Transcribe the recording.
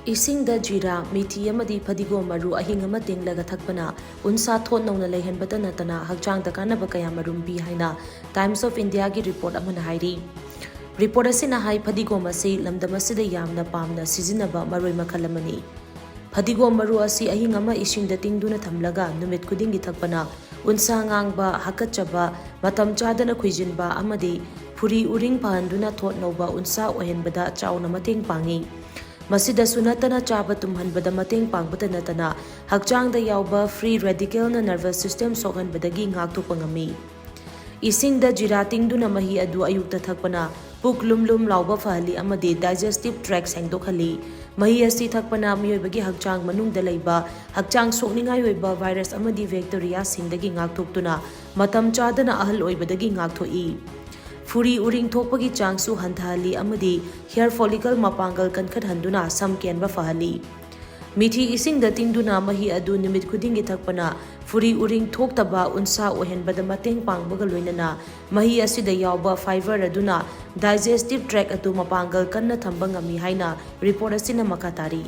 Isingda Jeera, Methi amadi Fadigom maru ahing ama tinglaga thakpana unsa thon nongna leihanbata natana hakchangda kanaba kaya marum bi haina Times of India gi report amana hairi. Report asina hai Fadigom asi lamdam asida yamna pamna sizinaba maroi makhal amani. Fadigom maru asi ahing ama isingda tingduna thamlaga numit khudingi thakpana unsa ngangba hakachaba matam chadana khuijinba amadi phuri uring pahanduna thot noba unsa ohenbada chauna mateng pangi. Masida sunatana chaba tumhanbada mateng pangbata natana hakchangda yauba free radical na nervous system sokhanbadagi ngakthokpa ngami. Isingda Jeera tingduna mahi adu ayukta thakpana puk lumlum lauba fahali amadi digestive tract sengdokhali. Mahi asi thakpana miyoibagi hakchang manungda leiba hakchang sokningai oiba virus amadi bacteria singdagi ngakthokduna matam chadana ahal oibadagi ngakthoi. Furi uring thokpagi changsu hanthali amadi hair follicle mapangal kankhat handuna sam kenba fahali. Methi isingda tingduna mahi adu nimit khudingi thakpana furi uring thoktaba unsa ohenbada mateng pangbaga loinana mahi asida yauba fiber aduna digestive tract atu mapangal kanna thamba ngami haina report asina makatari.